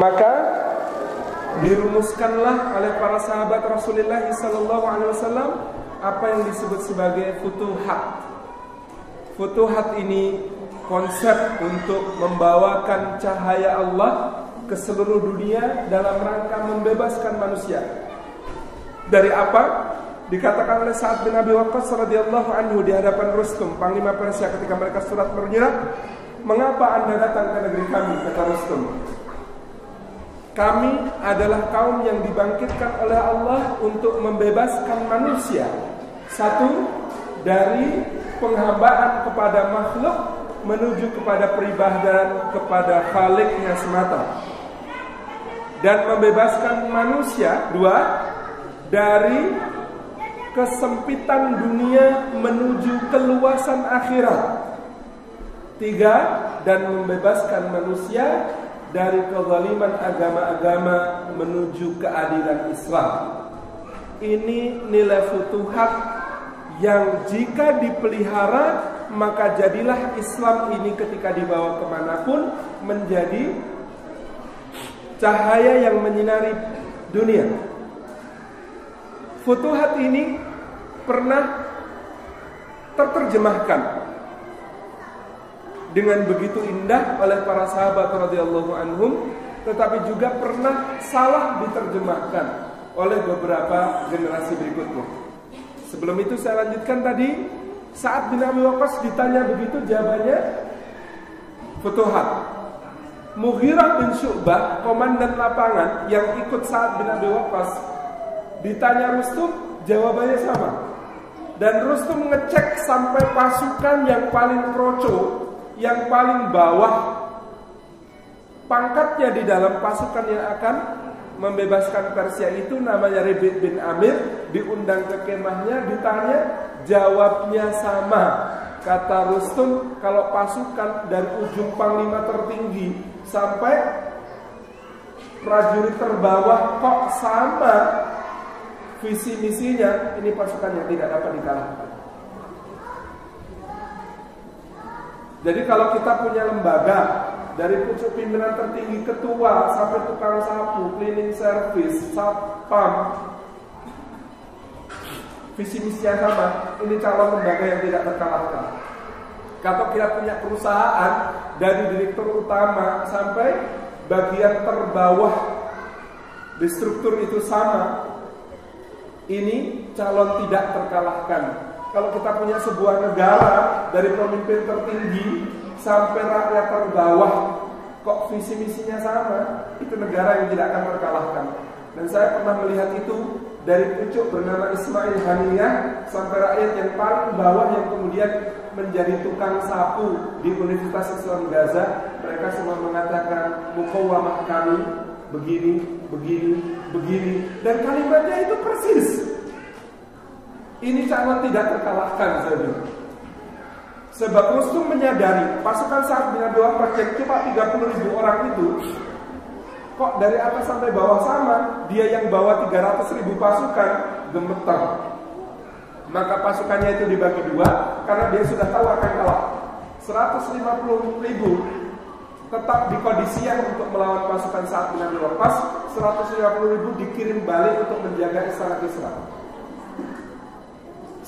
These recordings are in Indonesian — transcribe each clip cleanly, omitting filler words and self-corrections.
Maka dirumuskanlah oleh para sahabat Rasulullah SAW apa yang disebut sebagai futuhat. Futuhat ini konsep untuk membawakan cahaya Allah ke seluruh dunia dalam rangka membebaskan manusia. Dari apa? Dikatakan oleh Sa'ad bin Abi Waqqas radhiyallahu anhu di hadapan Rustum, panglima Persia, ketika mereka surat menyerah, "Mengapa Anda datang ke negeri kami?" kata Rustum. "Kami adalah kaum yang dibangkitkan oleh Allah untuk membebaskan manusia, satu, dari penghambaan kepada makhluk menuju kepada peribadahan kepada Khalik-Nya semata, dan membebaskan manusia, dua, dari kesempitan dunia menuju keluasan akhirat, tiga, dan membebaskan manusia dari kezaliman agama-agama menuju keadilan Islam." Ini nilai futuhat yang jika dipelihara, maka jadilah Islam ini ketika dibawa kemanapun menjadi cahaya yang menyinari dunia. Futuhat ini pernah terjemahkan dengan begitu indah oleh para sahabat radhiyallahu anhum, tetapi juga pernah salah diterjemahkan oleh beberapa generasi berikutnya. Sebelum itu saya lanjutkan tadi, Sa'ad bin Abi Waqqas ditanya begitu, jawabannya futuhat. Mughirah bin Syu'bah, komandan lapangan yang ikut Sa'ad bin Abi Waqqas, ditanya Rustum, jawabannya sama. Dan Rustum ngecek sampai pasukan yang paling kroco, yang paling bawah pangkatnya di dalam pasukan yang akan membebaskan Persia itu, namanya Rabi' bin Amir, diundang ke kemahnya, ditanya, jawabnya sama. Kata Rustum, kalau pasukan dari ujung panglima tertinggi sampai prajurit terbawah kok sama visi misinya, ini pasukan yang tidak dapat dikalahkan. Jadi kalau kita punya lembaga, dari pucuk pimpinan tertinggi, ketua, sampai tukang sapu, cleaning service, satpam, visi misinya sama, ini calon lembaga yang tidak terkalahkan. Kalau kita punya perusahaan, dari direktur utama sampai bagian terbawah di struktur itu sama, ini calon tidak terkalahkan. Kalau kita punya sebuah negara, dari pemimpin tertinggi sampai rakyat terbawah, kok visi misinya sama, itu negara yang tidak akan terkalahkan. Dan saya pernah melihat itu dari pucuk bernama Ismail Haniyah sampai rakyat yang paling bawah yang kemudian menjadi tukang sapu di Universitas Islam Gaza. Mereka semua mengatakan mukawamah kami begini, begini, begini, dan kalimatnya itu persis. Ini sangat tidak terkalahkan, saya bilang. Sebab Rustum menyadari pasukan Sa'ad bin Abi Waqqas yang cuma 30.000 orang itu, kok dari atas sampai bawah sama, dia yang bawa 300.000 pasukan, gemetar. Maka pasukannya itu dibagi dua, karena dia sudah tahu akan kalah. 150.000 tetap di Qadisiyah untuk melawan pasukan Sa'ad bin Abi Waqqas, 150.000 dikirim balik untuk menjaga istana Kisra.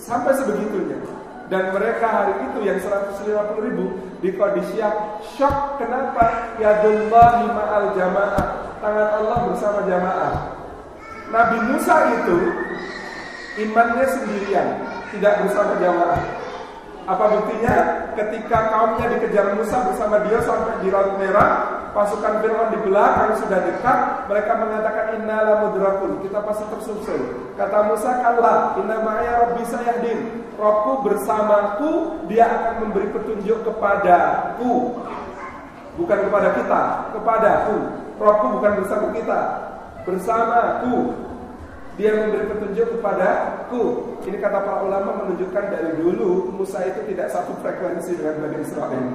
Sampai sebegitunya. Dan mereka hari itu yang 150.000 di Qadisiyah shock. Kenapa? Yadullahi ma'al jamaah, tangan Allah bersama jamaah. Nabi Musa itu imannya sendirian, tidak bersama jamaah. Apa buktinya? Ketika kaumnya dikejar Musa bersama dia sampai di Laut Merah, pasukan Fir'aun di belakang sudah dekat, mereka mengatakan inna la mudrakun, kita pasti tersusul. Kata Musa, kalla inna ma'aya rabbi sayahdin, Rabbku bersamaku, dia akan memberi petunjuk kepadaku, bukan kepada kita, kepadaku. Rabbku bukan bersama kita, bersamaku, dia memberi petunjuk kepadaku. Ini kata para ulama menunjukkan dari dulu Musa itu tidak satu frekuensi dengan Bani Israil.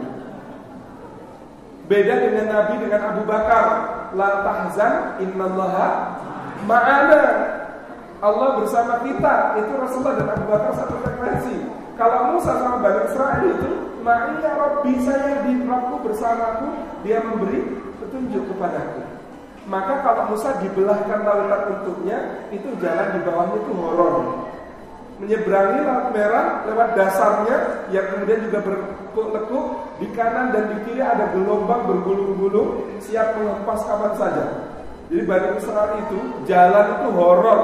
Beda dengan Nabi, dengan Abu Bakar, la tahzan innallaha ma'ana, Allah bersama kita. Itu Rasulullah dan Abu Bakar satu frekuensi. Kalau Musa sama Bani Israil itu ma'iya rabbi sayahdin, Rabbku bersamaku, dia memberi petunjuk kepadaku. Maka kalau Musa dibelahkan lautan untuknya, itu jalan di bawahnya itu horor. Menyeberangi Laut Merah lewat dasarnya yang kemudian juga berlekuk, di kanan dan di kiri ada gelombang bergulung-gulung siap menghempas kapan saja. Jadi Bani Israil itu jalan itu horor,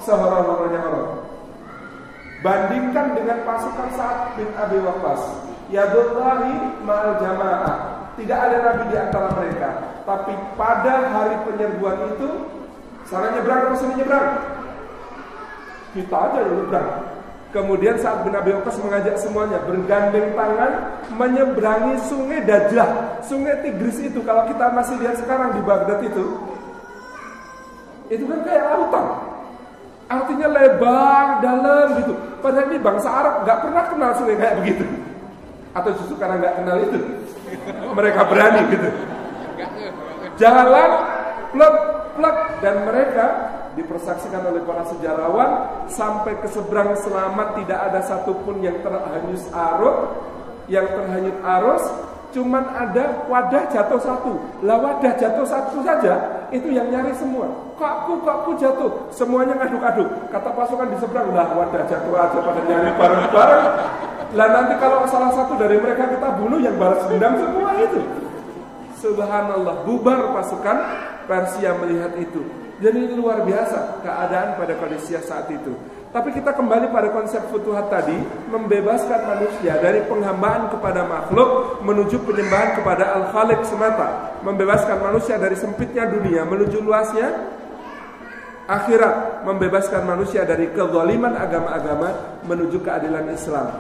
sehoror-horornya horor. Bandingkan dengan pasukan Sa'ad bin Abi Waqqas, yadullahi ma'al jamaah. Tidak ada nabi di antara mereka, tapi pada hari penyerbuan itu sana nyebrang atau sini nyebrang, kita aja yang nyebrang. Kemudian Sa'ad bin Abi Waqqas mengajak semuanya bergandeng tangan menyeberangi sungai Dajlah, sungai Tigris itu. Kalau kita masih lihat sekarang di Baghdad itu kan kayak lautan, artinya lebar, dalam gitu. Padahal ini bangsa Arab nggak pernah kenal sungai kayak begitu. Atau justru karena nggak kenal itu, mereka berani gitu. Jalan plek dan mereka dipersaksikan oleh para sejarawan sampai ke seberang selamat, tidak ada satupun yang terhanyut arus. Cuman ada wadah jatuh satu. Lah wadah jatuh satu saja itu yang nyari semua. Kokku jatuh. Semuanya ngaduk-aduk. Kata pasukan di seberang, lah wadah jatuh aja pada nyari bareng-bareng. Lah nanti kalau salah satu dari mereka kita bunuh, yang balas dendam semua itu. Subhanallah, bubar pasukan Persia melihat itu. Jadi luar biasa keadaan pada kondisi saat itu. Tapi kita kembali pada konsep futuhat tadi, membebaskan manusia dari penghambaan kepada makhluk menuju penyembahan kepada Al-Khaliq semata, membebaskan manusia dari sempitnya dunia menuju luasnya akhirat, membebaskan manusia dari kezaliman agama-agama menuju keadilan Islam.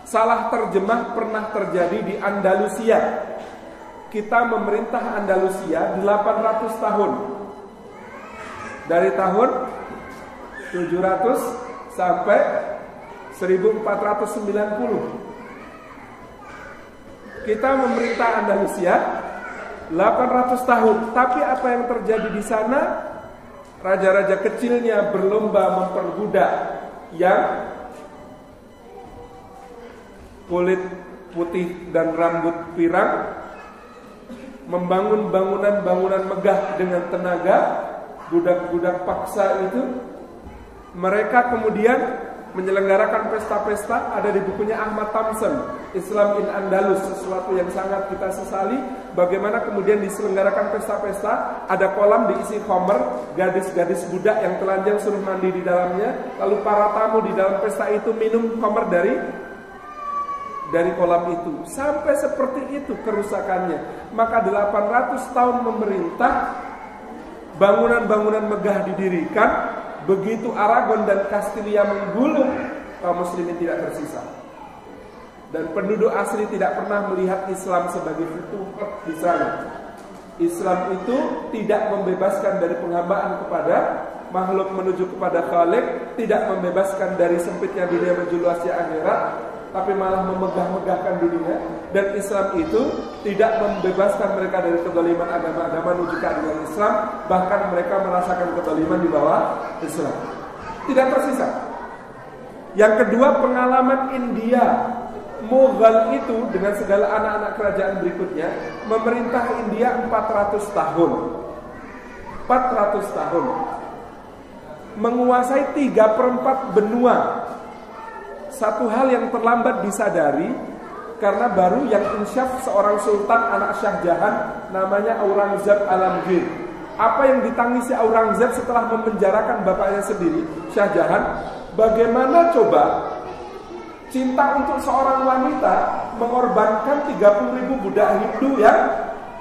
Salah terjemah pernah terjadi di Andalusia. Kita memerintah Andalusia 800 tahun. Dari tahun 700 sampai 1490. Kita memerintah Andalusia 800 tahun. Tapi apa yang terjadi di sana? Raja-raja kecilnya berlomba memperbudak yang kulit putih dan rambut pirang, membangun bangunan-bangunan megah dengan tenaga. Budak-budak paksa itu, mereka kemudian menyelenggarakan pesta-pesta. Ada di bukunya Ahmad Thompson, Islam in Andalus, sesuatu yang sangat kita sesali. Bagaimana kemudian diselenggarakan pesta-pesta, ada kolam diisi khamr, gadis-gadis budak yang telanjang suruh mandi di dalamnya. Lalu para tamu di dalam pesta itu minum khamr dari kolam itu. Sampai seperti itu kerusakannya. Maka 800 tahun memerintah, bangunan-bangunan megah didirikan. Begitu Aragon dan Kastilia menggulung, kaum muslimin tidak tersisa. Dan penduduk asli tidak pernah melihat Islam sebagai futuhat di sana. Islam itu tidak membebaskan dari penghambaan kepada makhluk menuju kepada Khalik, tidak membebaskan dari sempitnya dunia menuju luasnya akhirat, tapi malah memegah-megahkan dunia. Dan Islam itu tidak membebaskan mereka dari kezaliman agama-agama menuju keadilan Islam, bahkan mereka merasakan kezaliman di bawah Islam. Tidak tersisa. Yang kedua, pengalaman India. Mughal itu dengan segala anak-anak kerajaan berikutnya memerintah India 400 tahun. 400 tahun. Menguasai 3/4 benua. Satu hal yang terlambat disadari, karena baru yang insyaf seorang sultan anak Shah Jahan, namanya Aurangzeb Alamgir. Apa yang ditangisi Aurangzeb setelah memenjarakan bapaknya sendiri, Shah Jahan? Bagaimana coba cinta untuk seorang wanita mengorbankan 30.000 budak Hindu yang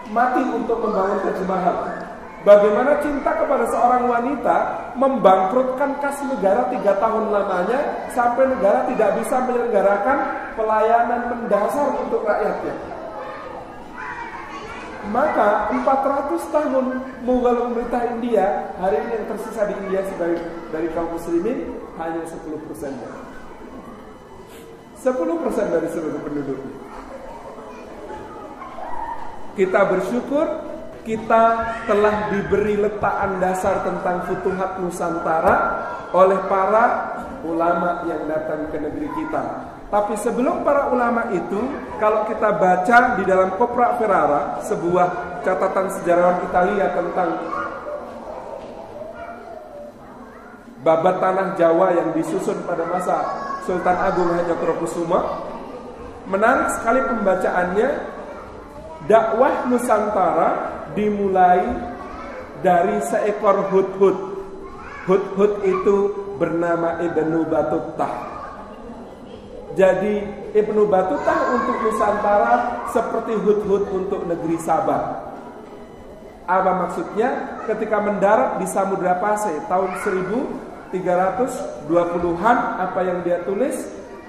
mati untuk membangun Taj Mahal? Bagaimana cinta kepada seorang wanita membangkrutkan kas negara 3 tahun lamanya sampai negara tidak bisa menyelenggarakan pelayanan mendasar untuk rakyatnya? Maka 400 tahun Mughal memerintah India, hari ini yang tersisa di India sebagai dari kaum muslimin hanya 10%-nya. 10% dari seluruh penduduk. Kita bersyukur kita telah diberi letakkan dasar tentang futuhat Nusantara oleh para ulama yang datang ke negeri kita. Tapi sebelum para ulama itu, kalau kita baca di dalam Kopra Ferrara, sebuah catatan sejarawan Italia tentang babat tanah Jawa yang disusun pada masa Sultan Agung Hanyokrokusumo. Menarik sekali pembacaannya. Dakwah Nusantara dimulai dari seekor hudhud. Hudhud itu bernama Ibnu Battutah. Jadi Ibnu Battutah untuk Nusantara seperti hudhud untuk negeri Sabah. Apa maksudnya? Ketika mendarat di Samudra Pasai tahun 1320-an, apa yang dia tulis?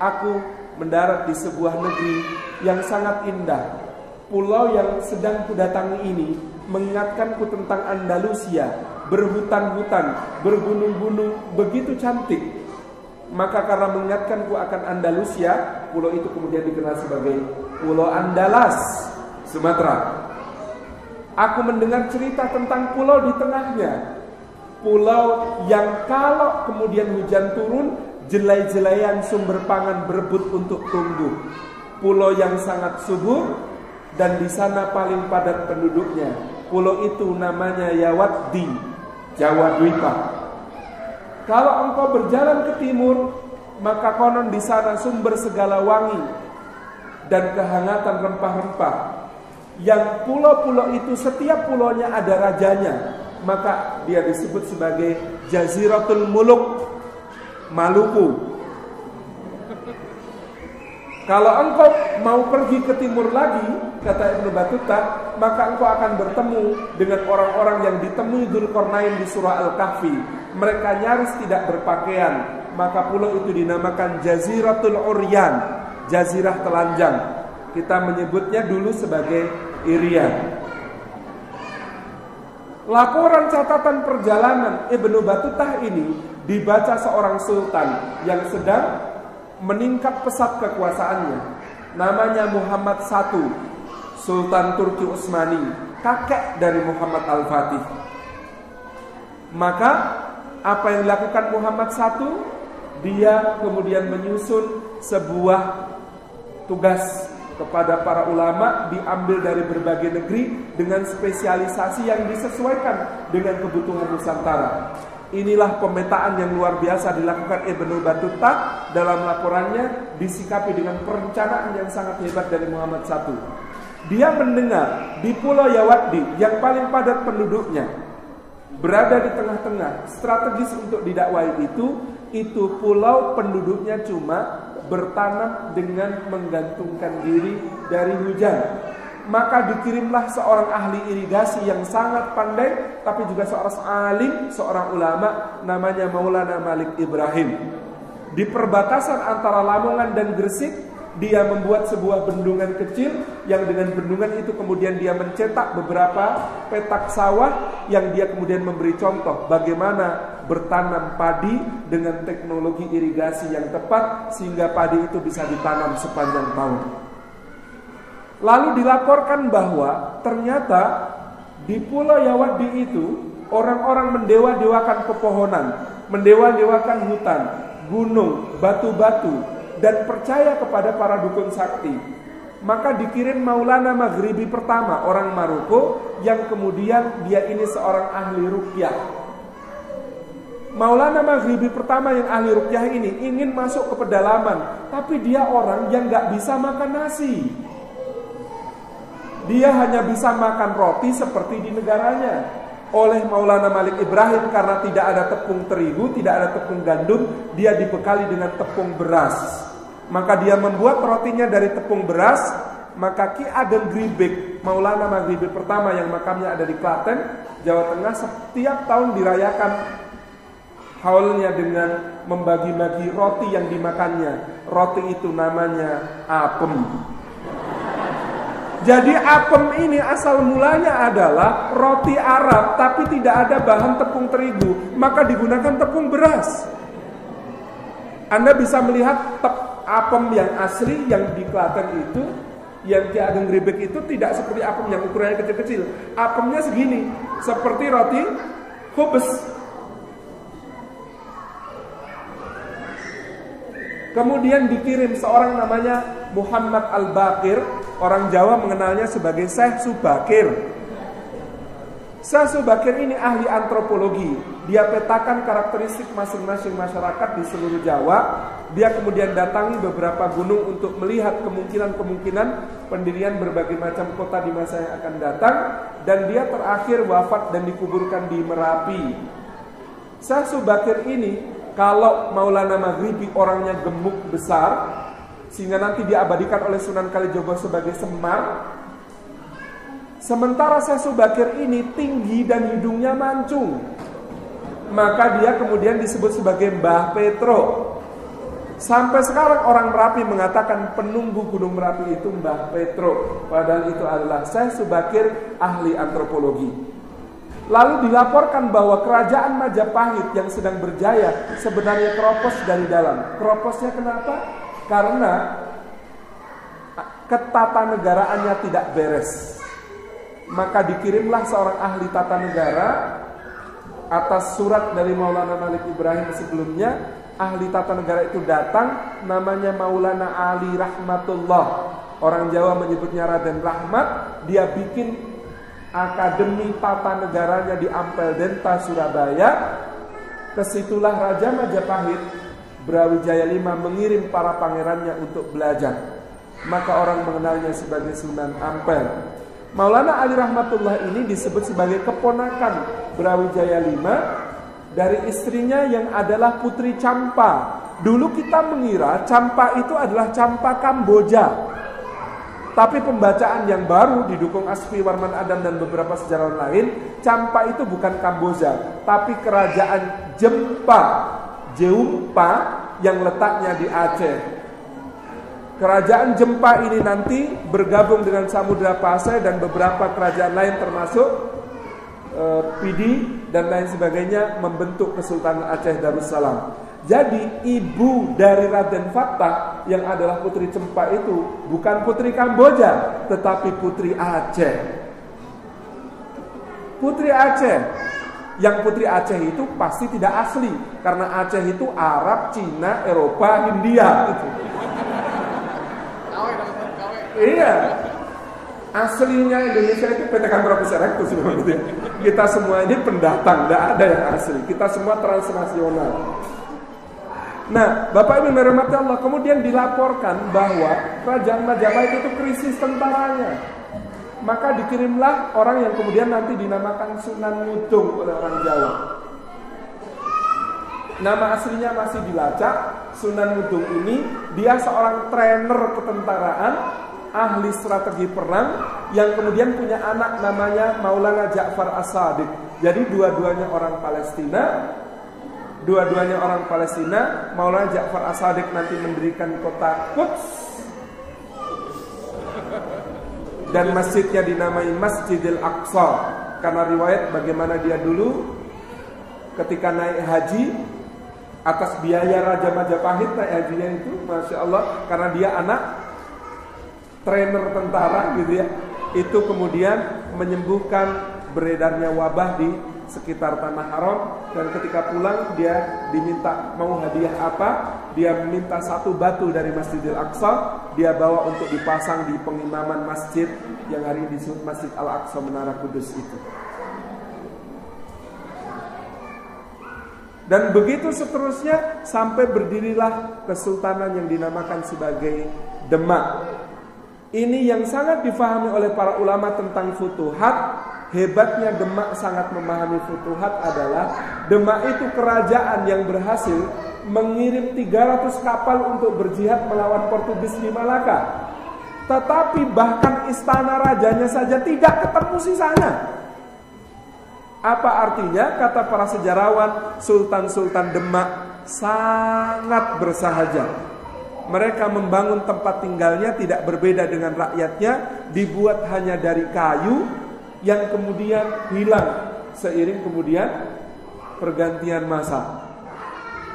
Aku mendarat di sebuah negeri yang sangat indah. Pulau yang sedang kudatangi ini mengingatkanku tentang Andalusia, berhutan-hutan, bergunung-gunung, begitu cantik. Maka karena mengingatkanku akan Andalusia, pulau itu kemudian dikenal sebagai Pulau Andalas, Sumatera. Aku mendengar cerita tentang pulau di tengahnya, pulau yang kalau kemudian hujan turun, jelai-jelaian sumber pangan berebut untuk tumbuh. Pulau yang sangat subur dan di sana paling padat penduduknya. Pulau itu namanya Yawaddi, Jawa Dwipa. Kalau engkau berjalan ke timur, maka konon di sana sumber segala wangi dan kehangatan rempah-rempah. Yang pulau-pulau itu setiap pulaunya ada rajanya, maka dia disebut sebagai Jaziratul Muluk, Maluku. Kalau engkau mau pergi ke timur lagi, kata Ibnu Battutah, maka engkau akan bertemu dengan orang-orang yang ditemui Dzulqarnain di surah Al-Kahfi. Mereka nyaris tidak berpakaian, maka pulau itu dinamakan Jaziratul Uryan, jazirah telanjang. Kita menyebutnya dulu sebagai Irian. Laporan catatan perjalanan Ibnu Battutah ini dibaca seorang sultan yang sedang meningkat pesat kekuasaannya. Namanya Muhammad I, Sultan Turki Utsmani, kakek dari Muhammad Al-Fatih. Maka apa yang dilakukan Muhammad I? Dia kemudian menyusun sebuah tugas kepada para ulama, diambil dari berbagai negeri dengan spesialisasi yang disesuaikan dengan kebutuhan Nusantara. Inilah pemetaan yang luar biasa dilakukan Ibnu Battutah. Dalam laporannya disikapi dengan perencanaan yang sangat hebat dari Muhammad I. Dia mendengar di Pulau Yawaddi yang paling padat penduduknya, berada di tengah-tengah, strategis untuk didakwai itu pulau penduduknya cuma bertanam dengan menggantungkan diri dari hujan. Maka dikirimlah seorang ahli irigasi yang sangat pandai, tapi juga seorang alim, seorang ulama, namanya Maulana Malik Ibrahim. Di perbatasan antara Lamongan dan Gresik, dia membuat sebuah bendungan kecil, yang dengan bendungan itu kemudian dia mencetak beberapa petak sawah, yang dia kemudian memberi contoh bagaimana bertanam padi dengan teknologi irigasi yang tepat, sehingga padi itu bisa ditanam sepanjang tahun. Lalu dilaporkan bahwa ternyata di Pulau Yawaddi itu orang-orang mendewa-dewakan pepohonan, mendewa-dewakan hutan, gunung, batu-batu, dan percaya kepada para dukun sakti. Maka dikirim Maulana Maghribi pertama, orang Maroko, yang kemudian dia ini seorang ahli ruqyah. Maulana Maghribi pertama yang ahli ruqyah ini ingin masuk ke pedalaman, tapi dia orang yang gak bisa makan nasi. Dia hanya bisa makan roti seperti di negaranya. Oleh Maulana Malik Ibrahim, karena tidak ada tepung terigu, tidak ada tepung gandum, dia dibekali dengan tepung beras. Maka dia membuat rotinya dari tepung beras. Maka Ki Ageng Gribek, Maulana Maghribi pertama yang makamnya ada di Klaten, Jawa Tengah, setiap tahun dirayakan haulnya dengan membagi-bagi roti yang dimakannya. Roti itu namanya apem. Jadi apem ini asal mulanya adalah roti Arab, tapi tidak ada bahan tepung terigu, maka digunakan tepung beras. Anda bisa melihat apem yang asli yang di Klaten itu, yang Ki Ageng Gribek itu tidak seperti apem yang ukurannya kecil-kecil. Apemnya segini, seperti roti khubz. Kemudian dikirim seorang namanya Muhammad Al-Baqir. Orang Jawa mengenalnya sebagai Syekh Subakir. Syekh Subakir ini ahli antropologi. Dia petakan karakteristik masing-masing masyarakat di seluruh Jawa. Dia kemudian datangi beberapa gunung untuk melihat kemungkinan-kemungkinan pendirian berbagai macam kota di masa yang akan datang. Dan dia terakhir wafat dan dikuburkan di Merapi. Syekh Subakir ini, kalau Maulana Maghribi orangnya gemuk besar, sehingga nanti diabadikan oleh Sunan Kalijogo sebagai Semar. Sementara Syekh Subakir ini tinggi dan hidungnya mancung, maka dia kemudian disebut sebagai Mbah Petro. Sampai sekarang orang Merapi mengatakan penunggu Gunung Merapi itu Mbah Petro, padahal itu adalah Syekh Subakir, ahli antropologi. Lalu dilaporkan bahwa kerajaan Majapahit yang sedang berjaya sebenarnya keropos dari dalam. Keroposnya kenapa? Karena ketatanegaraannya tidak beres. Maka dikirimlah seorang ahli tata negara atas surat dari Maulana Malik Ibrahim sebelumnya. Ahli tata negara itu datang, namanya Maulana Ali Rahmatullah. Orang Jawa menyebutnya Raden Rahmat. Dia bikin akademi tata negaranya di Ampel Denta, Surabaya. Kesitulah Raja Majapahit Brawijaya V mengirim para pangerannya untuk belajar. Maka orang mengenalnya sebagai Sunan Ampel. Maulana Ali Rahmatullah ini disebut sebagai keponakan Brawijaya V dari istrinya yang adalah Putri Campa. Dulu kita mengira Campa itu adalah Campa Kamboja. Tapi pembacaan yang baru didukung Asfi Warman Adam dan beberapa sejarawan lain, Campa itu bukan Kamboja, tapi kerajaan Jempa, Jeumpa yang letaknya di Aceh. Kerajaan Jempa ini nanti bergabung dengan Samudra Pasai dan beberapa kerajaan lain termasuk Pidi dan lain sebagainya membentuk Kesultanan Aceh Darussalam. Jadi ibu dari Raden Fatah yang adalah Putri Cempa itu bukan Putri Kamboja, tetapi Putri Aceh. Putri Aceh. Yang Putri Aceh itu pasti tidak asli, karena Aceh itu Arab, Cina, Eropa, India gitu. Iya, aslinya Indonesia itu PT Kantor Pusat Rektus memang gitu ya. Kita semua ini pendatang, tidak ada yang asli. Kita semua transnasional. Nah, Bapak Ibu dirahmati Allah, kemudian dilaporkan bahwa kerajaan Majapahit itu krisis tentaranya. Maka dikirimlah orang yang kemudian nanti dinamakan Sunan Ngudung oleh orang Jawa. Nama aslinya masih dilacak. Sunan Ngudung ini dia seorang trainer ketentaraan, ahli strategi perang, yang kemudian punya anak namanya Maulana Ja'far As-Sadiq. Jadi dua-duanya orang Palestina. Maulana Ja'far As-Sadiq nanti mendirikan kota Quds, dan masjidnya dinamai Masjidil Aqsa karena riwayat bagaimana dia dulu ketika naik haji atas biaya Raja Majapahit, naik hajinya itu Masya Allah, karena dia anak trainer tentara gitu ya, itu kemudian menyembuhkan beredarnya wabah di sekitar Tanah Haram. Dan ketika pulang dia diminta mau hadiah apa, dia meminta satu batu dari Masjidil Aqsa, dia bawa untuk dipasang di pengimaman masjid yang hari ini disebut Masjid Al-Aqsa Menara Kudus itu. Dan begitu seterusnya sampai berdirilah kesultanan yang dinamakan sebagai Demak. Ini yang sangat difahami oleh para ulama tentang futuhat. Hebatnya Demak sangat memahami futuhat adalah Demak itu kerajaan yang berhasil mengirim 300 kapal untuk berjihad melawan Portugis di Malaka. Tetapi bahkan istana rajanya saja tidak ketemu sisanya. Apa artinya? Kata para sejarawan, Sultan-Sultan Demak sangat bersahaja. Mereka membangun tempat tinggalnya tidak berbeda dengan rakyatnya, dibuat hanya dari kayu yang kemudian hilang seiring kemudian pergantian masa.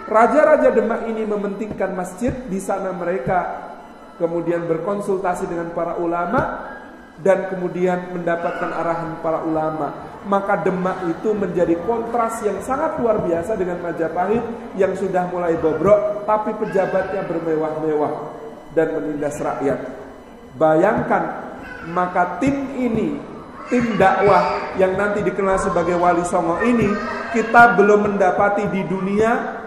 Raja-raja Demak ini mementingkan masjid. Di sana mereka kemudian berkonsultasi dengan para ulama dan kemudian mendapatkan arahan para ulama. Maka Demak itu menjadi kontras yang sangat luar biasa dengan Majapahit yang sudah mulai bobrok, tapi pejabatnya bermewah-mewah dan menindas rakyat. Bayangkan, maka tim ini tim dakwah yang nanti dikenal sebagai Wali Songo ini, kita belum mendapati di dunia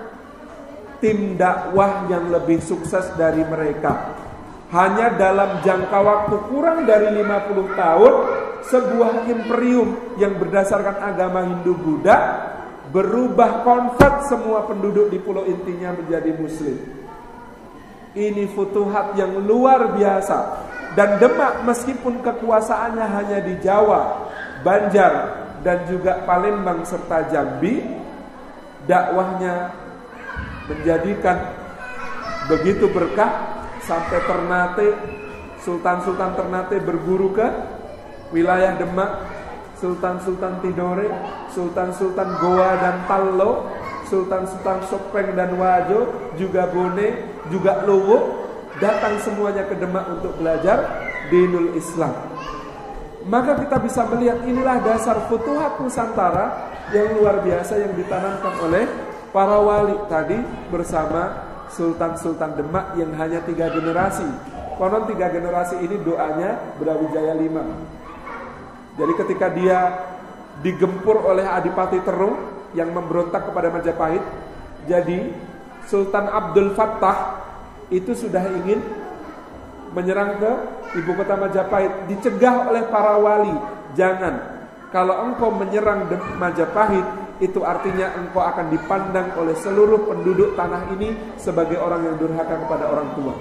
tim dakwah yang lebih sukses dari mereka. Hanya dalam jangka waktu kurang dari 50 tahun, sebuah imperium yang berdasarkan agama Hindu-Buddha berubah konvert semua penduduk di pulau intinya menjadi muslim. Ini futuhat yang luar biasa. Dan Demak meskipun kekuasaannya hanya di Jawa, Banjar, dan juga Palembang serta Jambi, dakwahnya menjadikan begitu berkah sampai Ternate, Sultan-Sultan Ternate berguru ke wilayah Demak, Sultan-Sultan Tidore, Sultan-Sultan Goa dan Tallo, Sultan-Sultan Sopeng dan Wajo, juga Bone, juga Lowo, datang semuanya ke Demak untuk belajar dinul Islam. Maka kita bisa melihat inilah dasar futuhat Nusantara yang luar biasa yang ditanamkan oleh para wali tadi bersama Sultan-Sultan Demak yang hanya 3 generasi. Konon 3 generasi ini doanya Brawijaya V. Jadi ketika dia digempur oleh Adipati Terung yang memberontak kepada Majapahit, jadi Sultan Abdul Fattah itu sudah ingin menyerang ke ibu kota Majapahit, dicegah oleh para wali. Jangan, kalau engkau menyerang Majapahit, itu artinya engkau akan dipandang oleh seluruh penduduk tanah ini sebagai orang yang durhaka kepada orang tua.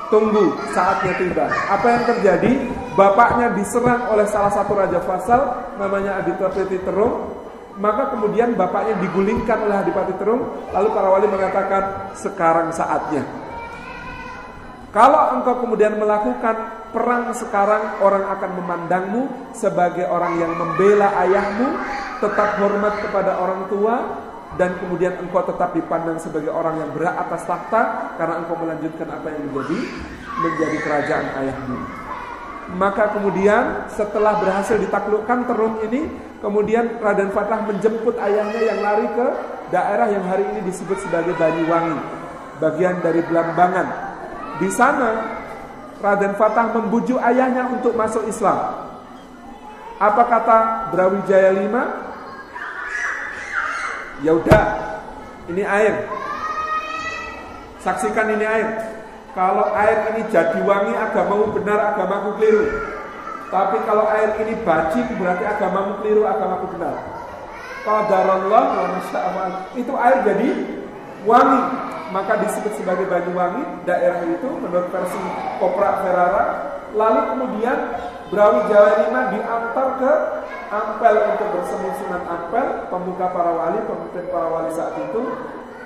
Tunggu, saatnya tiba. Apa yang terjadi? Bapaknya diserang oleh salah satu raja vassal namanya Adipati Terung. Maka kemudian bapaknya digulingkan oleh Adipati Terung. Lalu para wali mengatakan, sekarang saatnya. Kalau engkau kemudian melakukan perang sekarang, orang akan memandangmu sebagai orang yang membela ayahmu, tetap hormat kepada orang tua, dan kemudian engkau tetap dipandang sebagai orang yang berhak atas takhta karena engkau melanjutkan apa yang menjadi kerajaan ayahmu. Maka kemudian setelah berhasil ditaklukkan Terung ini, kemudian Raden Fatah menjemput ayahnya yang lari ke daerah yang hari ini disebut sebagai Banyuwangi, bagian dari Blambangan. Di sana Raden Fatah membujuk ayahnya untuk masuk Islam. Apa kata Brawijaya V? Ya udah, ini air. Saksikan ini air. Kalau air ini jadi wangi, agamamu benar, agamaku keliru. Tapi kalau air ini bajing, berarti agamamu keliru, agamaku benar. Qadarullah wa masya'Allah. Itu air jadi wangi, maka disebut sebagai Banyuwangi daerah itu menurut versi Koprak Ferrara. Lalu kemudian Brawijaya V diantar ke Ampel untuk bersemu Sunan Ampel, pemuka para wali, pemimpin para wali saat itu.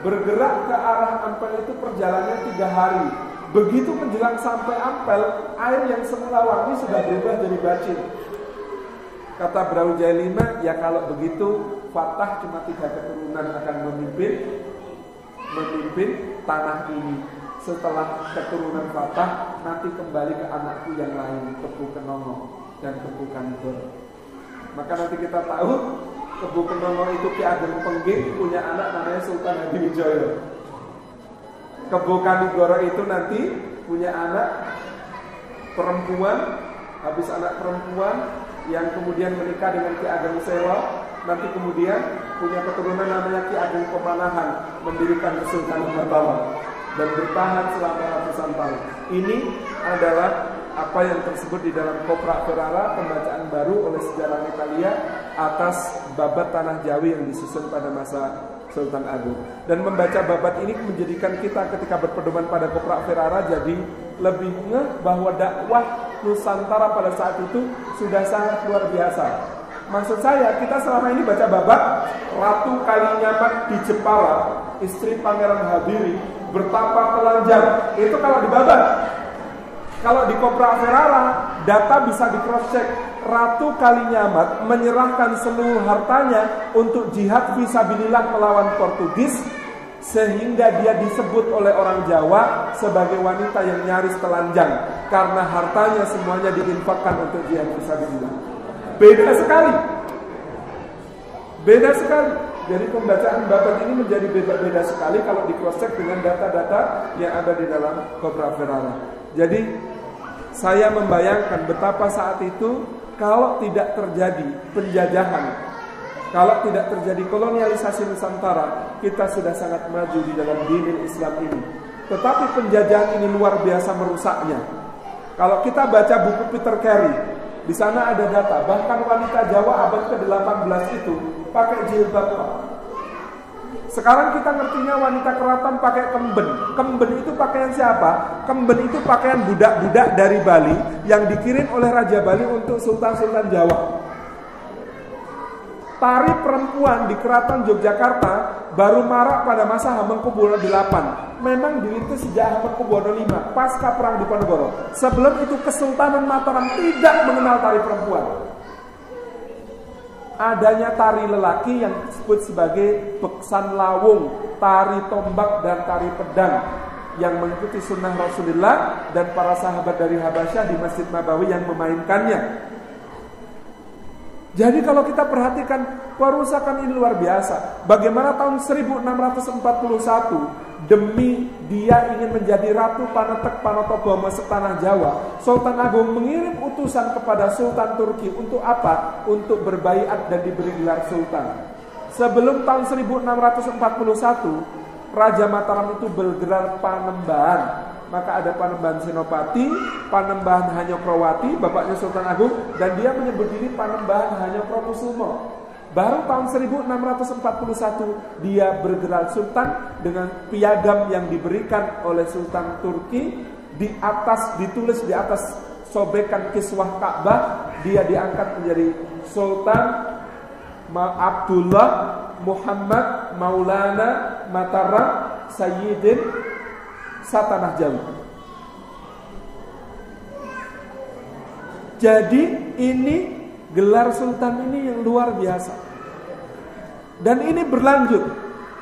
Bergerak ke arah Ampel itu perjalanannya 3 hari. Begitu menjelang sampai Ampel, air yang semula wangi sudah berubah jadi bacin. Kata Brawijaya V, ya kalau begitu Fatah cuma 3 keturunan akan memimpin tanah ini. Setelah keturunan Fatah, nanti kembali ke anakku yang lain, Kebu Kenomo dan Kebu Kanigoro. Maka nanti kita tahu Kebu Kenomo itu Ki Ageng Pengging punya anak namanya Sultan Hadiwijaya. Kebu Kanigoro itu nanti punya anak perempuan, habis anak perempuan yang kemudian menikah dengan Ki Ageng Sewa, nanti kemudian punya keturunan namanya Ki Ageng Pemanahan, mendirikan Kesultanan Mataram dan bertahan selama ratusan tahun. Ini adalah apa yang tersebut di dalam Koprak Ferrara, pembacaan baru oleh sejarah Italia atas babat Tanah Jawi yang disusun pada masa Sultan Agung. Dan membaca babat ini menjadikan kita ketika berpedoman pada Koprak Ferrara jadi lebih ngeh bahwa dakwah Nusantara pada saat itu sudah sangat luar biasa. Maksud saya, kita selama ini baca babat Ratu Kalinyamat di Jepara, istri Pangeran Habiri, bertapa telanjang. Itu kalau di babat. Kalau di Koprak Ferrara, data bisa di cross check. Ratu Kalinyamat menyerahkan seluruh hartanya untuk jihad fisabilillah melawan Portugis, sehingga dia disebut oleh orang Jawa sebagai wanita yang nyaris telanjang karena hartanya semuanya diinfakkan untuk jihad fisabilillah. Beda sekali. Beda sekali. Jadi pembacaan babat ini menjadi beda sekali kalau di cross check dengan data-data yang ada di dalam Koprak Ferrara. Jadi saya membayangkan betapa saat itu kalau tidak terjadi penjajahan, kalau tidak terjadi kolonialisasi Nusantara, kita sudah sangat maju di dalam dinil Islam ini. Tetapi penjajahan ini luar biasa merusaknya. Kalau kita baca buku Peter Carey, di sana ada data, bahkan wanita Jawa abad ke-18 itu pakai jilbab. Sekarang kita ngertinya wanita keraton pakai kemben. Kemben itu pakaian siapa? Kemben itu pakaian budak-budak dari Bali yang dikirim oleh Raja Bali untuk Sultan-Sultan Jawa. Tari perempuan di Keraton Yogyakarta baru marak pada masa Hamengkubuwono VIII. Memang dirintis sejak Hamengkubuwono V, pasca Perang Diponegoro. Sebelum itu Kesultanan Mataram tidak mengenal tari perempuan. Adanya tari lelaki yang disebut sebagai beksan lawung, tari tombak dan tari pedang yang mengikuti sunnah Rasulullah dan para sahabat dari Habasyah di Masjid Nabawi yang memainkannya. Jadi kalau kita perhatikan, perusakan ini luar biasa. Bagaimana tahun 1641 demi dia ingin menjadi Ratu Panetek Panotogomo setanah Jawa, Sultan Agung mengirim utusan kepada Sultan Turki untuk apa? Untuk berbaiat dan diberi gelar Sultan. Sebelum tahun 1641 Raja Mataram itu bergelar Panembahan. Maka ada Panembahan Senopati, Panembahan Hanyokrowati, bapaknya Sultan Agung, dan dia menyebut diri Panembahan Hanyokrokusumo. Baru tahun 1641 dia bergelar Sultan dengan piagam yang diberikan oleh Sultan Turki. Di atas ditulis di atas sobekan kiswah Ka'bah, dia diangkat menjadi Sultan Abdullah Muhammad Maulana Mataram Sayyidin Satanah Jawa. Jadi ini gelar sultan ini yang luar biasa. Dan ini berlanjut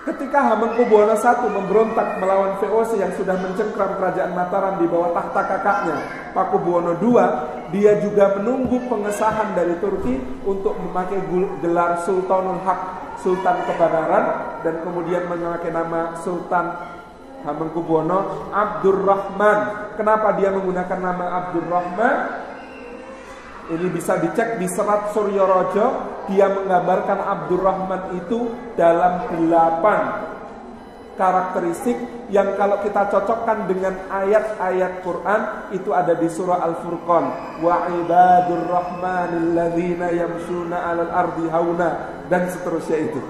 ketika Hamengkubuwono I memberontak melawan VOC yang sudah mencengkram kerajaan Mataram di bawah tahta kakaknya Pakubuwono II. Dia juga menunggu pengesahan dari Turki untuk memakai gelar Sultanul Haq, Sultan Kebenaran, dan kemudian memakai nama Sultan Hamengkubuwono Abdurrahman. Kenapa dia menggunakan nama Abdurrahman? Ini bisa dicek di Serat Suryorojo. Dia menggambarkan Abdurrahman itu dalam 8 karakteristik yang kalau kita cocokkan dengan ayat-ayat Quran itu ada di surah Al-Furqan. Wa ibadur rahmanil ladzina yamshuna 'alal ardi hauna, dan seterusnya itu.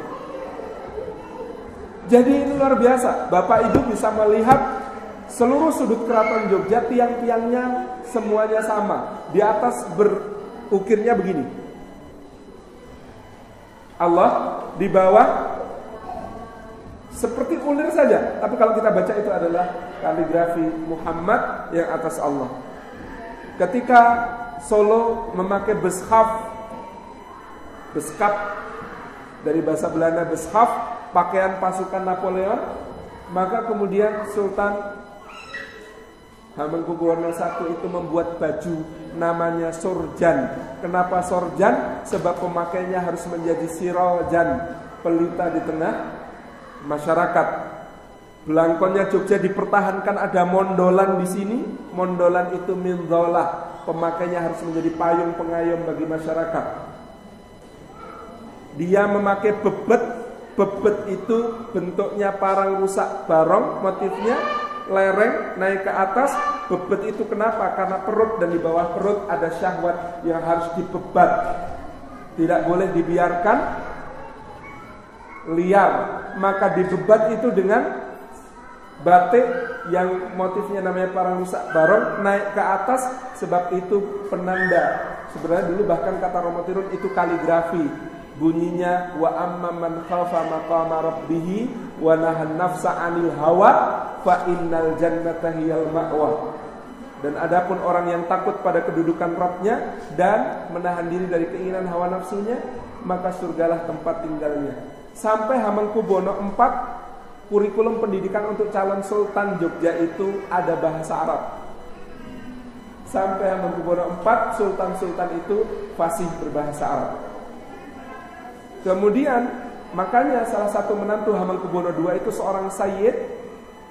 Jadi ini luar biasa. Bapak Ibu bisa melihat seluruh sudut keraton Jogja, tiang-tiangnya semuanya sama. Di atas berukirnya begini, Allah, di bawah seperti ulir saja. Tapi kalau kita baca itu adalah kaligrafi Muhammad yang atas Allah. Ketika Solo memakai beskap dari bahasa Belanda beskap, pakaian pasukan Napoleon, maka kemudian Sultan Hamengkubuwono I itu membuat baju namanya sorjan. Kenapa sorjan? Sebab pemakainya harus menjadi sirojan, pelita di tengah masyarakat. Belangkonnya Jogja dipertahankan, ada mondolan di sini. Mondolan itu minzolah, pemakainya harus menjadi payung pengayom bagi masyarakat. Dia memakai bebet. Bebet itu bentuknya parang rusak barong, motifnya lereng naik ke atas. Bebet itu kenapa? Karena perut dan di bawah perut ada syahwat yang harus dibebat. Tidak boleh dibiarkan liar. Maka dibebat itu dengan batik yang motifnya namanya parang rusak barong naik ke atas. Sebab itu penanda. Sebenarnya dulu bahkan kata Romotirun itu kaligrafi. Bunyinya wa amma man khafa maqama rabbih wa nahan nafsa 'anil hawa fa innal jannata hiyal ma'wa. Dan adapun orang yang takut pada kedudukan Rabbnya dan menahan diri dari keinginan hawa nafsunya, maka surgalah tempat tinggalnya. Sampai Hamengkubuwono IV, kurikulum pendidikan untuk calon sultan Jogja itu ada bahasa Arab. Sampai Hamengkubuwono IV, sultan-sultan itu fasih berbahasa Arab. Kemudian makanya salah satu menantu Hamengkubuwono II itu seorang sayyid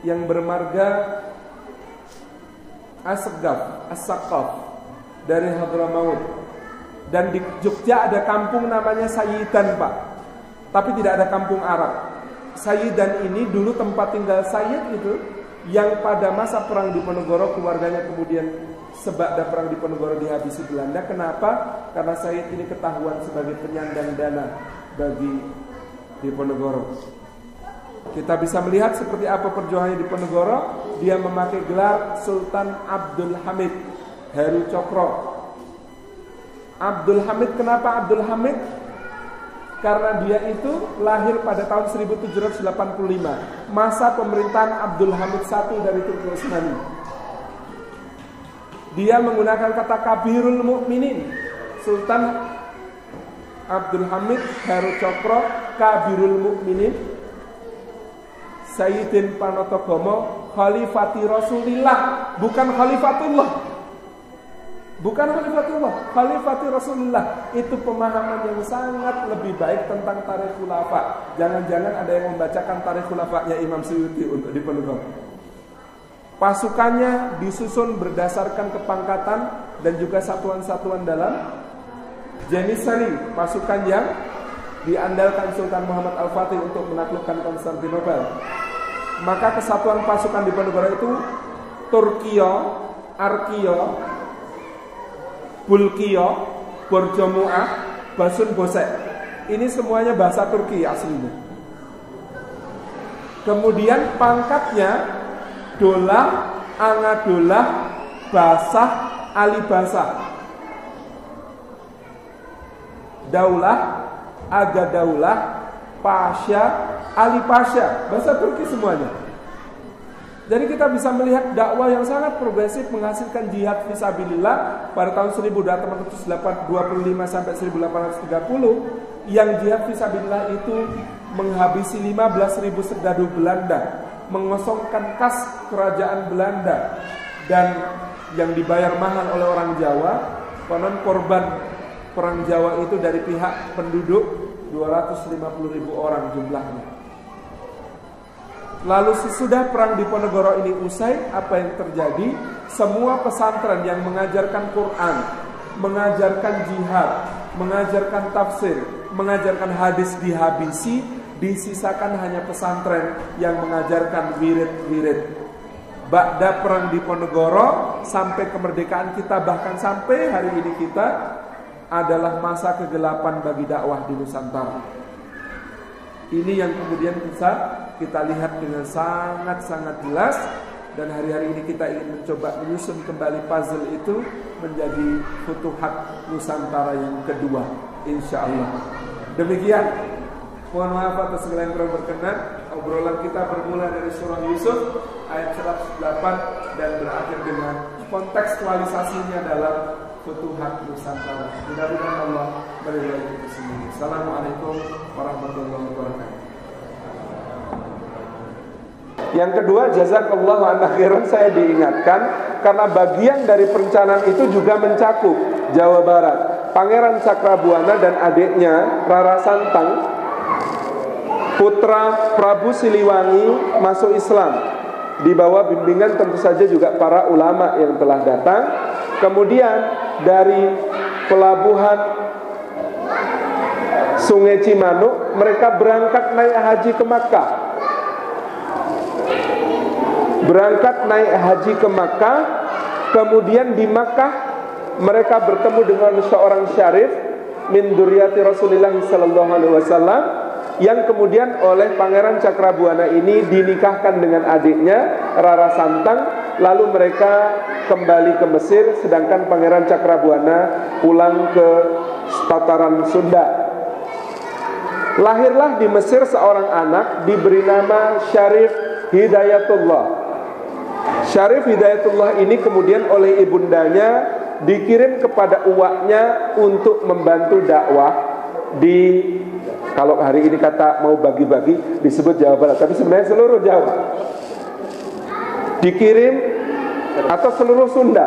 yang bermarga As-Saqaf dari Hadramaut. Dan di Jogja ada kampung namanya Sayidan, Pak. Tapi tidak ada kampung Arab. Sayidan ini dulu tempat tinggal Sayyid itu, yang pada masa perang Diponegoro keluarganya kemudian sebab perang Diponegoro dihabisi Belanda. Kenapa? Karena Sayyid ini ketahuan sebagai penyandang dana bagi Diponegoro. Kita bisa melihat seperti apa perjuangannya Diponegoro. Dia memakai gelar Sultan Abdul Hamid Heru Cokro. Abdul Hamid, kenapa Abdul Hamid? Karena dia itu lahir pada tahun 1785, masa pemerintahan Abdul Hamid I dari Turki Utsmani. Dia menggunakan kata Kabirul Mukminin. Sultan Abdul Hamid Heru Cokro Kabirul Mukminin Sayyidin Panotogomo Khalifati Rasulillah, bukan Khalifatullah. Bukan Khalifatullah, Khalifati Rasulullah. Itu pemahaman yang sangat lebih baik tentang tarikh khulafa. Jangan-jangan ada yang membacakan tarikh khulafanya Imam Suyuti untuk Diponegoro. Pasukannya disusun berdasarkan kepangkatan dan juga satuan-satuan dalam Janissary, pasukan yang diandalkan Sultan Muhammad Al-Fatih untuk menaklukkan Konstantinopel. Maka kesatuan pasukan Diponegoro itu Turkiyo, Arkiyo, Bulkiyo, Borjomuah, Basun Bosek. Ini semuanya bahasa Turki aslinya. Kemudian pangkatnya Dolah, Angadolah, Basah, Alibasah, Daulah, Agadaulah, Pasha, Alipasha. Bahasa Turki semuanya. Jadi kita bisa melihat dakwah yang sangat progresif menghasilkan jihad fisabilillah pada tahun 1825 sampai 1830, yang jihad fisabilillah itu menghabisi 15.000 serdadu Belanda, mengosongkan kas kerajaan Belanda, dan yang dibayar mahal oleh orang Jawa. Konon korban perang Jawa itu dari pihak penduduk 250.000 orang jumlahnya. Lalu sesudah perang Diponegoro ini usai, apa yang terjadi? Semua pesantren yang mengajarkan Quran, mengajarkan jihad, mengajarkan tafsir, mengajarkan hadis dihabisi. Disisakan hanya pesantren yang mengajarkan wirid-wirid. Ba'da perang Diponegoro sampai kemerdekaan kita, bahkan sampai hari ini kita, adalah masa kegelapan bagi dakwah di Nusantara. Ini yang kemudian bisa kita lihat dengan sangat-sangat jelas. Dan hari-hari ini kita ingin mencoba menyusun kembali puzzle itu menjadi Futuhat Nusantara yang kedua, insya Allah. Demikian, mohon maaf atas segala yang kurang berkenan. Obrolan kita bermula dari surah Yusuf ayat 108 dan berakhir dengan kontekstualisasinya dalam Futuhat Nusantara. Mudah-mudahan Allah meridhai kita semua. Assalamualaikum warahmatullahi wabarakatuh. Yang kedua, jazakallahu khairan, saya diingatkan karena bagian dari perencanaan itu juga mencakup Jawa Barat. Pangeran Cakrabuana dan adiknya Rara Santang, putra Prabu Siliwangi, masuk Islam di bawah bimbingan tentu saja juga para ulama yang telah datang. Kemudian dari pelabuhan Sungai Cimanuk mereka berangkat naik haji ke Makkah. Kemudian di Makkah mereka bertemu dengan seorang syarif min dzurriyyati Rasulillah sallallahu alaihi wasallam, yang kemudian oleh Pangeran Cakrabuana ini dinikahkan dengan adiknya Rara Santang. Lalu mereka kembali ke Mesir, sedangkan Pangeran Cakrabuana pulang ke tataran Sunda. Lahirlah di Mesir seorang anak diberi nama Syarif Hidayatullah. Syarif Hidayatullah ini kemudian oleh ibundanya dikirim kepada uwaknya untuk membantu dakwah di, kalau hari ini kata mau bagi-bagi disebut Jawa Barat, tapi sebenarnya seluruh Jawa. Dikirim atau seluruh Sunda.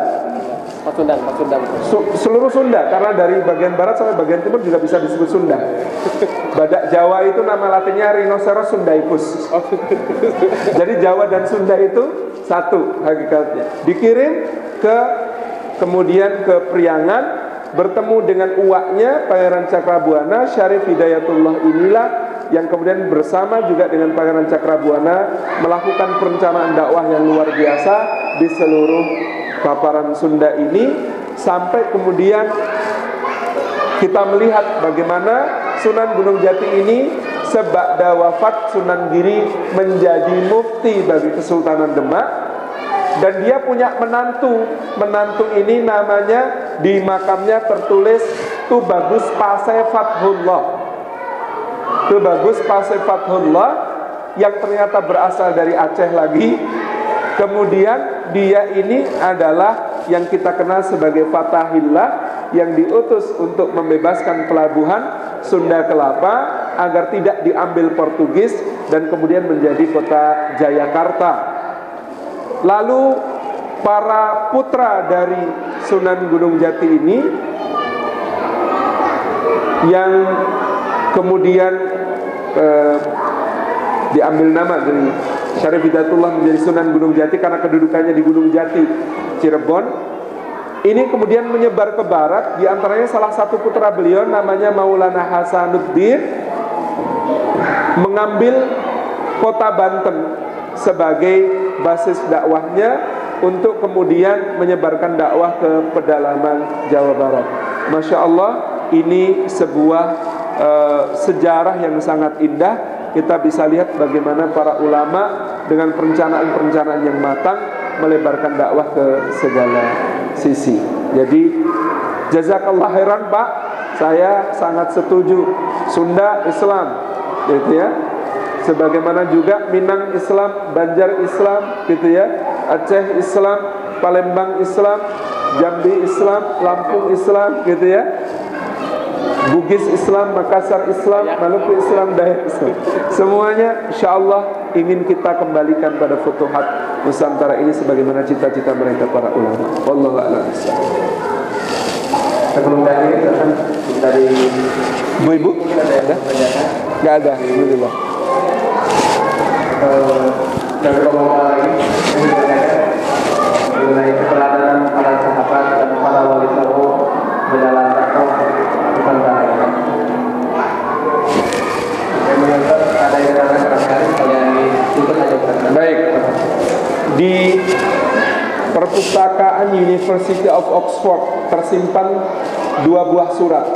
Seluruh Sunda, karena dari bagian barat sampai bagian timur juga bisa disebut Sunda. Badak Jawa itu nama latinnya Rhinoceros sundaicus. Jadi Jawa dan Sunda itu satu hakikatnya. Dikirim kemudian ke Priangan, bertemu dengan uaknya Pangeran Cakrabuana, Syarif Hidayatullah inilah yang kemudian bersama juga dengan Pangeran Cakrabuana melakukan perencanaan dakwah yang luar biasa di seluruh paparan Sunda ini, sampai kemudian kita melihat bagaimana Sunan Gunung Jati ini seba'da wafat Sunan Giri menjadi mufti bagi Kesultanan Demak, dan dia punya menantu. Menantu ini namanya di makamnya tertulis Tubagus Pasai Fathullah. Tubagus Pasai Fathullah yang ternyata berasal dari Aceh lagi. Kemudian dia ini adalah yang kita kenal sebagai Fatahillah, yang diutus untuk membebaskan pelabuhan Sunda Kelapa agar tidak diambil Portugis dan kemudian menjadi kota Jayakarta. Lalu para putra dari Sunan Gunung Jati ini yang kemudian diambil nama dari Syarif Hidayatullah menjadi Sunan Gunung Jati karena kedudukannya di Gunung Jati, Cirebon. Ini kemudian menyebar ke barat. Di antaranya salah satu putra beliau namanya Maulana Hasanuddin mengambil kota Banten sebagai basis dakwahnya untuk kemudian menyebarkan dakwah ke pedalaman Jawa Barat. Masya Allah, ini sebuah sejarah yang sangat indah. Kita bisa lihat bagaimana para ulama dengan perencanaan-perencanaan yang matang melebarkan dakwah ke segala sisi. Jadi jazakallah khairan Pak, saya sangat setuju. Sunda Islam, gitu ya. Sebagaimana juga Minang Islam, Banjar Islam, gitu ya. Aceh Islam, Palembang Islam, Jambi Islam, Lampung Islam, gitu ya. Bugis Islam, Makassar Islam, Maluku Islam, Dayak Islam. Semuanya insyaallah ingin kita kembalikan pada futuhat Nusantara ini sebagaimana cita-cita mereka para ulama. Wallahu a'lam. Sebelum tadi dari Ibu ada? Enggak ada, alhamdulillah. Dari pembawa lagi yang ditanyakan mengenai keteladanan para sahabat dan para wali songo dalam dakwah Nusantara. Yang menonton ada yang terang sekali, saya ikut aja. Baik. Di perpustakaan University of Oxford tersimpan 2 buah surat.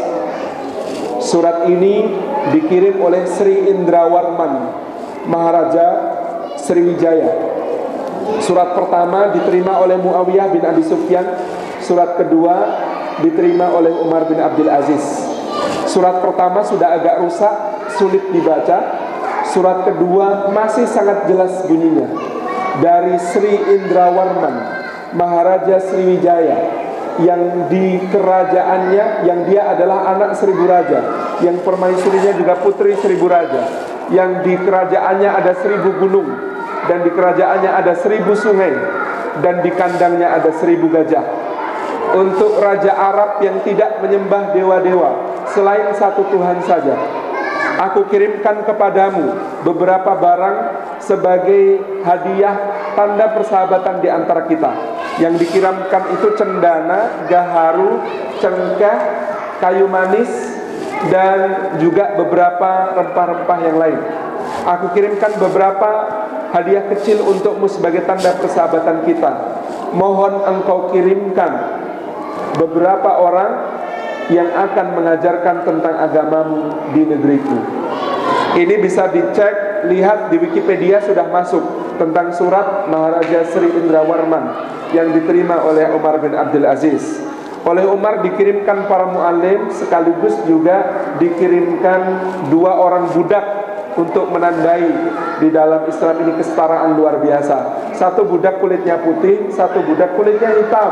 Surat ini dikirim oleh Sri Indrawarman Maharaja Sriwijaya. Surat pertama diterima oleh Muawiyah bin Abi Sufyan. Surat kedua diterima oleh Umar bin Abdul Aziz. Surat pertama sudah agak rusak, sulit dibaca. Surat kedua masih sangat jelas bunyinya. Dari Sri Indrawarman Maharaja Sriwijaya, yang di kerajaannya, yang dia adalah anak Seribu Raja, yang permaisurinya juga putri Seribu Raja, yang di kerajaannya ada 1000 gunung, dan di kerajaannya ada 1000 sungai, dan di kandangnya ada 1000 gajah. Untuk Raja Arab yang tidak menyembah dewa-dewa selain satu Tuhan saja, aku kirimkan kepadamu beberapa barang sebagai hadiah tanda persahabatan di antara kita. Yang dikirimkan itu cendana, gaharu, cengkeh, kayu manis, dan juga beberapa rempah-rempah yang lain. Aku kirimkan beberapa hadiah kecil untukmu sebagai tanda persahabatan kita. Mohon engkau kirimkan beberapa orang yang akan mengajarkan tentang agamamu di negeriku. Ini bisa dicek, lihat di Wikipedia sudah masuk tentang surat Maharaja Sri Indrawarman yang diterima oleh Umar bin Abdul Aziz. Oleh Umar dikirimkan para mu'alim, sekaligus juga dikirimkan 2 orang budak untuk menandai di dalam Islam ini kesetaraan luar biasa. Satu budak kulitnya putih, satu budak kulitnya hitam.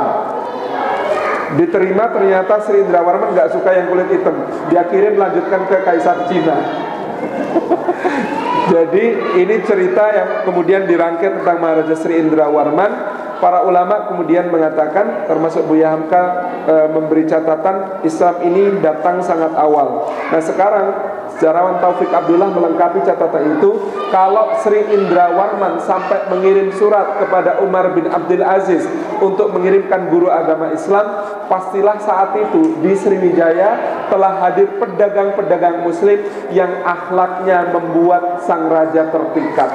Diterima, ternyata Sri Indrawarman gak suka yang kulit hitam. Dia kirim lanjutkan ke Kaisar Cina. Jadi ini cerita yang kemudian dirangkai tentang Maharaja Sri Indrawarman. Para ulama kemudian mengatakan, termasuk Buya Hamka memberi catatan, Islam ini datang sangat awal. Nah sekarang Sejarawan Taufik Abdullah melengkapi catatan itu, kalau Sri Indrawarman sampai mengirim surat kepada Umar bin Abdul Aziz untuk mengirimkan guru agama Islam, pastilah saat itu di Sriwijaya telah hadir pedagang-pedagang muslim yang akhlaknya membuat sang raja terpikat.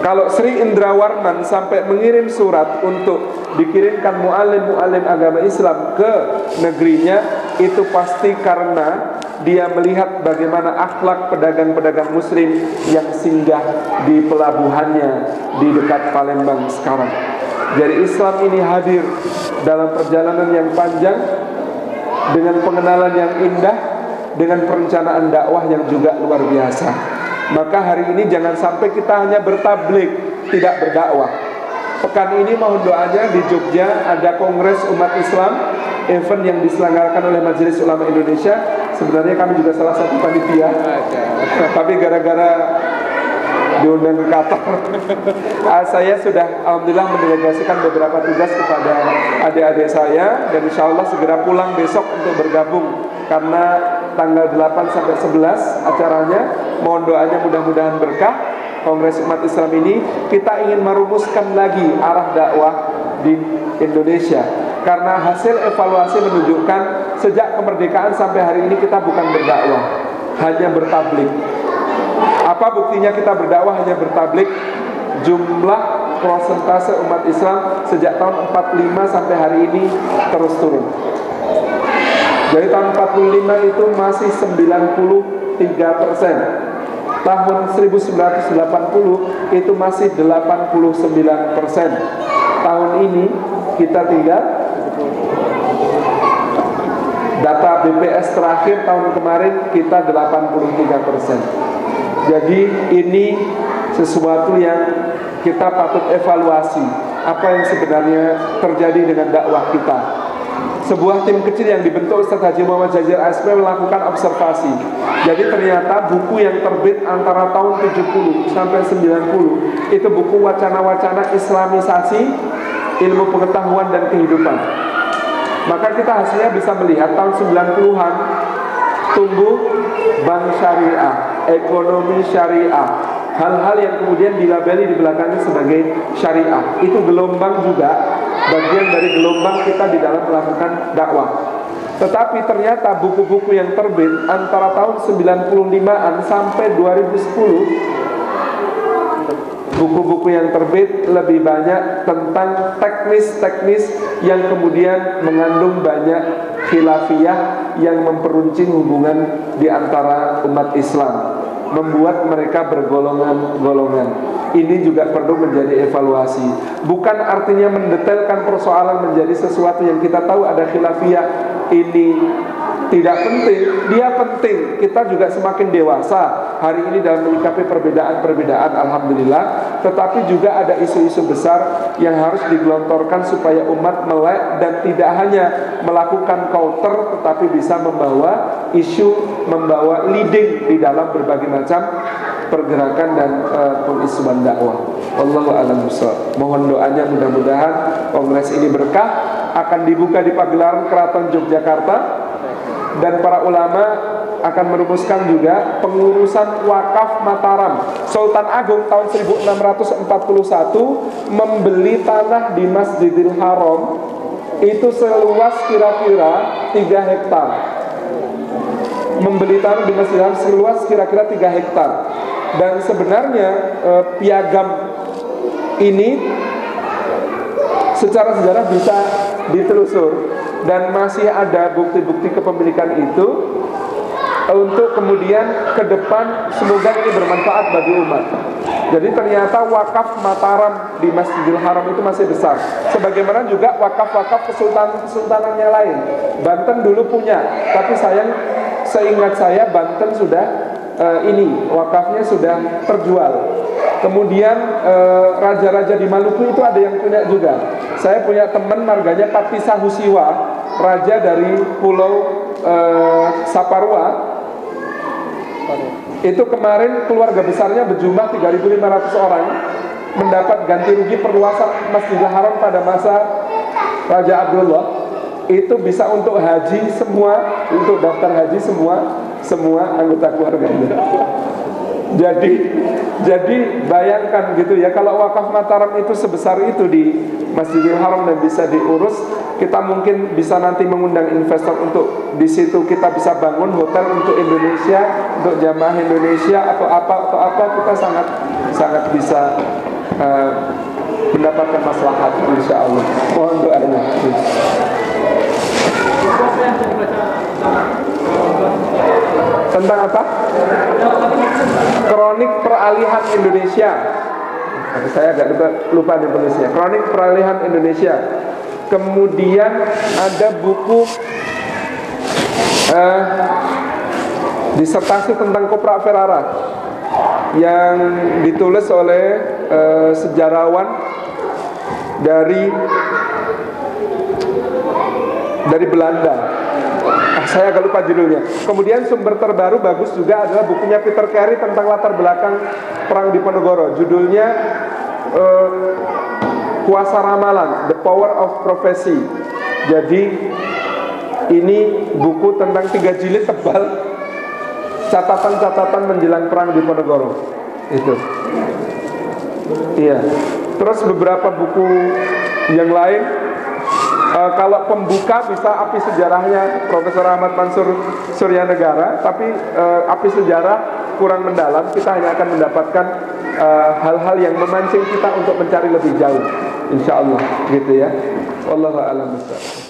Kalau Sri Indrawarman sampai mengirim surat untuk dikirimkan mu'alim-mu'alim agama Islam ke negerinya, itu pasti karena dia melihat bagaimana akhlak pedagang-pedagang muslim yang singgah di pelabuhannya di dekat Palembang sekarang. Jadi Islam ini hadir dalam perjalanan yang panjang, dengan pengenalan yang indah, dengan perencanaan dakwah yang juga luar biasa. Maka hari ini jangan sampai kita hanya bertablik, tidak berdakwah. Pekan ini mohon doanya di Jogja ada Kongres Umat Islam, event yang diselenggarakan oleh Majelis Ulama Indonesia. Sebenarnya kami juga salah satu panitia, tapi gara-gara diundang ke Qatar, saya sudah alhamdulillah mendelegasikan beberapa tugas kepada adik-adik saya, dan insya Allah segera pulang besok untuk bergabung, karena tanggal 8 sampai 11 acaranya. Mohon doanya mudah-mudahan berkah. Kongres Umat Islam ini kita ingin merumuskan lagi arah dakwah di Indonesia, karena hasil evaluasi menunjukkan sejak kemerdekaan sampai hari ini kita bukan berdakwah, hanya bertablik. Apa buktinya kita berdakwah hanya bertablik? Jumlah persentase umat Islam sejak tahun 45 sampai hari ini terus turun. Jadi tahun 45 itu masih 93%. Tahun 1980 itu masih 89%. Tahun ini kita tinggal, data BPS terakhir tahun kemarin kita 83%. Jadi ini sesuatu yang kita patut evaluasi, apa yang sebenarnya terjadi dengan dakwah kita. Sebuah tim kecil yang dibentuk Ustaz Haji Muhammad Jazir ASP melakukan observasi. Jadi ternyata buku yang terbit antara tahun 70 sampai 90 itu buku wacana-wacana Islamisasi ilmu pengetahuan dan kehidupan. Maka kita hasilnya bisa melihat tahun 90-an tumbuh bank syariah, ekonomi syariah, hal-hal yang kemudian dilabeli di belakangnya sebagai syariah. Itu gelombang juga, bagian dari gelombang kita di dalam melakukan dakwah. Tetapi ternyata buku-buku yang terbit antara tahun 95-an sampai 2010, buku-buku yang terbit lebih banyak tentang teknis-teknis yang kemudian mengandung banyak khilafiyah yang memperuncing hubungan di antara umat Islam, membuat mereka bergolongan-golongan. Ini juga perlu menjadi evaluasi. Bukan artinya mendetailkan persoalan menjadi sesuatu yang kita tahu ada khilafiyah ini tidak penting. Dia penting. Kita juga semakin dewasa hari ini dalam menyikapi perbedaan-perbedaan, alhamdulillah. Tetapi juga ada isu-isu besar yang harus digelontorkan supaya umat melek dan tidak hanya melakukan counter, tetapi bisa membawa isu, membawa leading di dalam berbagai macam pergerakan dan pengisuan dakwah. Wallahu a'lam bishawab. Mohon doanya mudah-mudahan kongres ini berkah, akan dibuka di pagelaran Keraton Yogyakarta, dan para ulama akan merumuskan juga pengurusan wakaf Mataram. Sultan Agung tahun 1641 membeli tanah di Masjidil Haram itu seluas kira-kira 3 hektar. Membeli tanah di Masjidil Haram seluas kira-kira 3 hektar. Dan sebenarnya piagam ini secara sejarah bisa ditelusur, dan masih ada bukti-bukti kepemilikan itu untuk kemudian ke depan semoga ini bermanfaat bagi umat. Jadi ternyata wakaf Mataram di Masjidil Haram itu masih besar, sebagaimana juga wakaf-wakaf kesultanannya lain. Banten dulu punya, tapi seingat saya Banten sudah wakafnya sudah terjual. Kemudian raja-raja di Maluku itu ada yang punya juga. Saya punya teman marganya Patisa Husiwa, raja dari Pulau Saparua. Itu kemarin keluarga besarnya berjumlah 3.500 orang mendapat ganti rugi perluasan Masjidil Haram pada masa Raja Abdullah. itu bisa untuk haji semua, untuk daftar haji semua anggota keluarganya. Jadi bayangkan gitu ya, kalau wakaf Mataram itu sebesar itu di Masjidil Haram dan bisa diurus, kita mungkin bisa nanti mengundang investor untuk di situ kita bisa bangun hotel untuk Indonesia, untuk jamaah Indonesia atau apa kita sangat bisa mendapatkan maslahat insya Allah. Mohon doanya. Tentang apa? Kronik Peralihan Indonesia. Saya agak lupa nih penulisnya. Kronik Peralihan Indonesia. Kemudian ada buku disertasi tentang Kopra Ferrara yang ditulis oleh sejarawan dari Belanda. Saya agak lupa judulnya. Kemudian sumber terbaru bagus juga adalah bukunya Peter Carey tentang latar belakang Perang Diponegoro. Judulnya Kuasa Ramalan, The Power of Prophecy. Jadi ini buku tentang 3 jilid tebal, catatan-catatan menjelang Perang Diponegoro. Itu. Iya. Terus beberapa buku yang lain. Kalau pembuka bisa Api Sejarahnya Profesor Ahmad Mansur Suryanegara, tapi Api Sejarah kurang mendalam. Kita hanya akan mendapatkan hal-hal yang memancing kita untuk mencari lebih jauh, insya Allah, gitu ya. Wallahu a'lam bishawab.